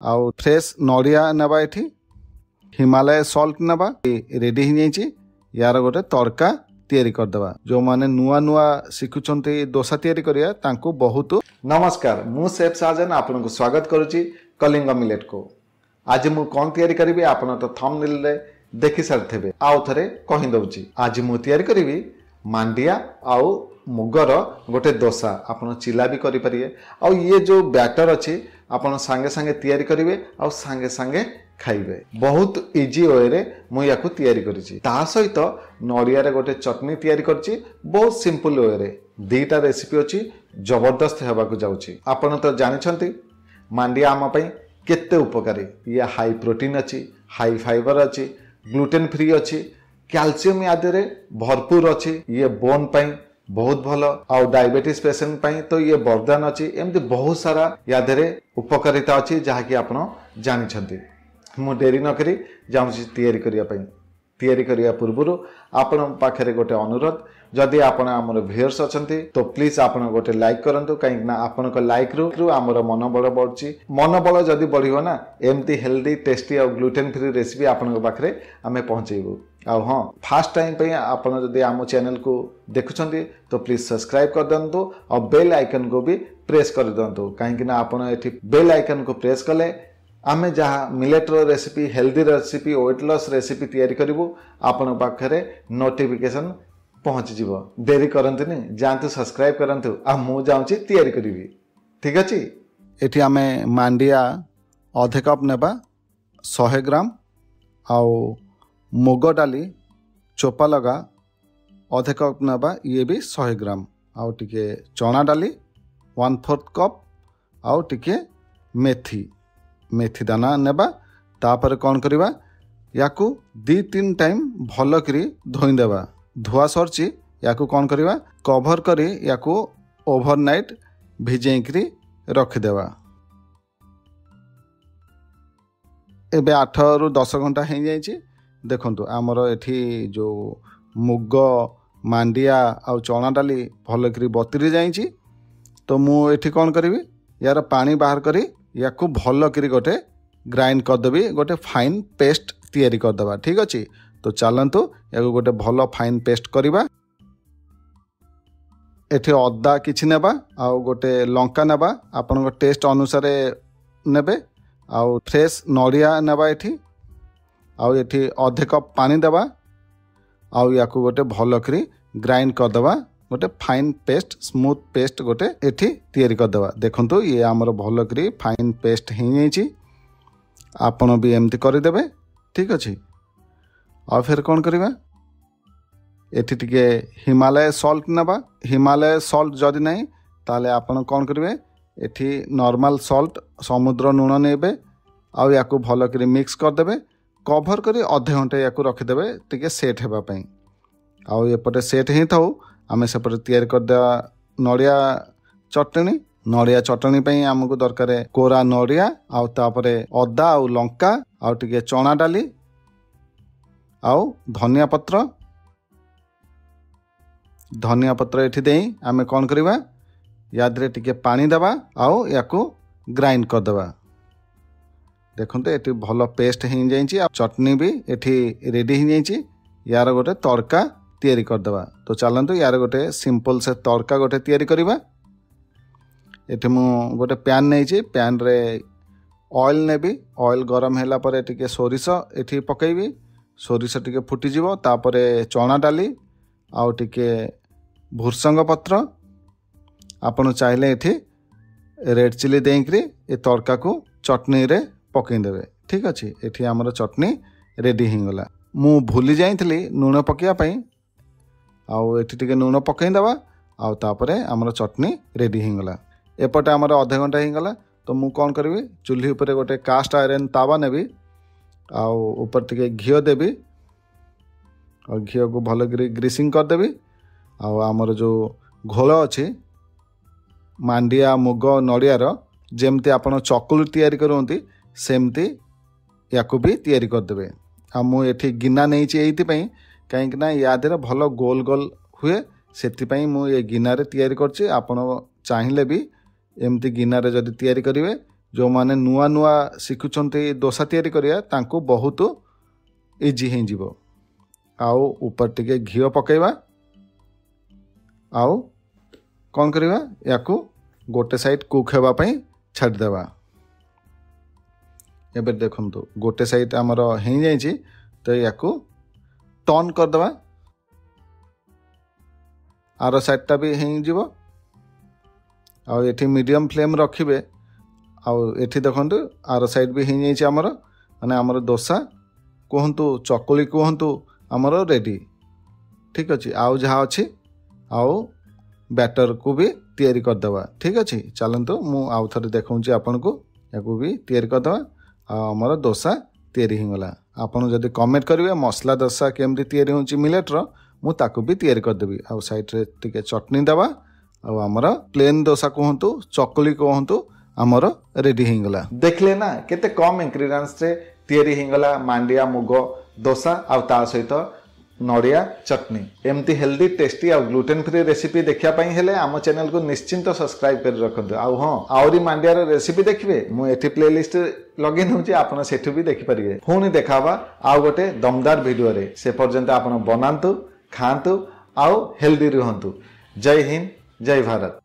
आउ फ्रेश नड़िया नेबा एठी हिमालय सॉल्ट नेबा रेडी हो जाइए यार गोटे तड़का तैयारी करदेवा जो माने नुआ नुआ शिखुंटे डोसा तैयारी करिया तांको बहुत नमस्कार मु शेफ साजन आपन स्वागत करुच्ची कलिंग मिलेट को आज मु कौन तैयारी करी आपन तो थंबनेल रे देखि सारथिबे आउ थरे कहि दउची आज मु तैयारी करी मांडिया आउ मुगर गोटे डोसा आपन चिला भी करि परिए आउ ये जो बैटर अछि आपन संगे संगे तैयारी करिवे आउ संगे संगे खाइबे बहुत इजी वे रे मु याकू तैयारी करिछि ता सहित नड़िया रे गोटे चटनी तैयारी करछि बहुत सिंपल वे रे दीटा रेसिपी अछि जबरदस्त हेबाकू जाउछि आपन तो जानिछंती मांडिया आम पई केते उपकारी ये हाई प्रोटीन अछि हाई फाइबर अछि ग्लूटेन फ्री अछि कैल्शियम यादरे भरपूर अछि ये बोन पई बहुत भल आउ डायबिटीज पेशेंट पई तो ये वरदान अछि एमती बहुत सारा यादरे उपकारिता अछि जहा कि आपन जानिछंती मु डेरी न करी जाऊँगी तैयारी करिया पूर्व आपण पाखे गोटे अनुरोध जदि आपण आमर व्यूअर्स अछंती तो प्लीज आपण गोटे लाइक करंतु कहीं ना आपण को लाइक रु आमर मनोबल बढ़ुची मनोबल जदि बढ़ियो ना एमती हेल्दी टेस्टी और ग्लूटेन फ्री रेसिपी आपण पाखे आमे पहुंचेबू आ हाँ फास्ट टाइम पे आपण जदि आम चैनल को देखुछंती तो प्लीज सब्सक्राइब कर दिंतु और बेल आइकन को भी प्रेस कर दिंतु कहीं ना आपण एठी बेल आइकन को प्रेस कले आमे जहाँ मिलेटर recipe healthy recipe weight loss recipe तैयारी करिवु आपण पाखरे नोटिफिकेशन पहुँच जीव देरी करंतुनी जानतु सब्सक्राइब करंतु आ मु जाउची तैयारी करिवि ठीक अछि एठी आमे मांडिया आधे कप नेबा 100 ग्राम आउ मुग डाली चोपा लगा आधे कप नेबा ये भी 100 ग्राम आउ टिके चना डाली 1/4 कप आउ टिके मेथी दाना नेबा तापर कौन करिबा याकू 2-3 टाइम भल करी धोई देबा धुआ सरची याकू कौन करिबा कवर करी याकू ओवरनाइट भिजेई करी रख देबा एबे 8 रु 10 घंटा हो जाइए देखंतु आमर एठी जो मुग मांडिया आउ चना डाली भल करी बतरी जाइए तो मु एठी कौन करिवि यार पानी बाहर करी याकू भल करी गोटे ग्राइंड करदेवी गोटे फाइन पेस्ट तैयारी करदेबा ठीक अच्छे तो चलतु याकू गोटे भल फाइन पेस्ट करवा एठी अदा किछि नेबा आउ गोटे लंका नेबा आपन टेस्ट अनुसार नेबे आउ फ्रेश नड़िया नेबा एठी आउ एठी आधे कप पानी देबा आउ याकू गोटे भल करी ग्राइंड करदेबा गोटे फाइन पेस्ट स्मूथ पेस्ट गोटे एठी तैयारी करदेबा देखंतु ये आमर भल करी फाइन पेस्ट हो जाइए आपण भी एमती करदेबे ठीक अच्छे और फिर कौन करवा एठी टिके हिमालय सॉल्ट नेबा हिमालय सॉल्ट जदि नहीं ताले आपण कौन करेंगे एठी नॉर्मल सॉल्ट समुद्र लूण नेबे आउ याकू भल करी मिक्स करदेबे कवर करी अधे घंटे याकू रखिदेबे टिके सेट हेबा पई आउ एपटे सेट ही थाउ आमे सेपटे तैयारी करदेवा नड़िया चटनी पे आमको दरकार कोरा नड़िया आउ तापरे अदा आउ लंका आउ टिके चना डाली आउ धनिया पत्र एठी देई आमे कौन करवा यादरे टिके पानी देवा आउ याकू ग्राइंड करदेवा देखते एटी भल पेस्ट हो जाइए चटनी भी एठी रेडी हो जाइए यार गोटे तड़का तैयारी करदेवा तो चलतु यार गोटे सिंपल से तड़का गोटे तैयारी करवा एठी मु गोटे पैन नहीं पैन रे ऑयल नेबी ऑयल गरम होला परे टिके सोरिष एठी पकेबी सोरिष टिके फुटी जीवो तापरे चना डाली आउ टिके भुर्संग पत्र आपण चाहिले एठी रेड चिली देकरी ए तड़का को चटनी रे पकई देबे ठीक अच्छे एठी हमर चटनी रेडी हो गला मु भूली जाइथली लूण पकिया पई आउ एठी टिके लूण पकई देबा आउ तापरे हमर चटनी रेडी हो गला एपटे हमर आधा घंटा हो गला तो मु कौन करबी चूल्ही ऊपर गोटे कास्ट आयरन तावा नेबी आउ ऊपर टिके घिओ देबी और घिओ को भल ग्रीसिंग कर देबी आउ हमर जो घोल अछि मांडिया मुग नड़ियार जेमती आपण चकुली तैयारी करती सेमती याकू भी तैयारी करदेवे आ मु एठी गिना नहीं कहीं या देहरे भल गोल गोल हुए से मु ये गिनारे तैयारी करछि आपण चाहिए भी एमती गिनारे जदि तैयारी करेंगे जो माने नुआ नुआ शिखुचंती डोसा तैयारी करिया तांको बहुत इजी हो जिवो। आउ ऊपर टिके घिओ पकेबा आउ कौन करवा याकू गोटे साइड कुक हेबा पई छाड़देवा। एबे देखंतु गोटे साइड आमर हो जाइछि तो याकू टर्न करदेवा। आर साइडटा भी हो जिवो। आउ एठी मीडियम फ्लेम रखिबे। आउ एठी देखंतु आर साइड भी हो जाइछि आमर माने आमर डोसा कहंतु चकुली कहंतु आमर रेडी। ठीक अच्छे। आउ जहाँ अच्छी आउ बैटर को भी तैयारी करदेवा। ठीक अच्छे। चलतु मु आउ थे देखा आपन को या भी तैयारी करदेवा। आमर डोसा तैयारी होगला। आपन जदि कमेंट करेंगे मसला डोसा केमती तैयारी होची मिलेट्र मु ताकू भी तैयारी करदेवी। आउ साइड रे टिके चटनी देवा। आमर प्लेन डोसा कहतु चकुली कहतु आमर रेडी होगला। देखले ना केते कम इंग्रेडिएंट्स रे तैयारी होगला मांडिया मुग डोसा आ ता सहित नड़िया चटनी। एमती हेल्दी टेस्टी आ ग्लूटेन फ्री रेसिपी देखिया पई हेले आम चैनल को निश्चिंत सब्सक्राइब कर रखंतु। आ हां आउरी मांडिया रेसिपी देखिबे मु एठी प्लेलिस्ट लॉगिन होची आपण सेठु भी देखि परिबे। पुणी देखाबा आउ गोटे दमदार वीडियो रे। से पर्यंत आपण बनांतु खांतु आउ हेल्दी रहंतु। जय हिंद जय भारत।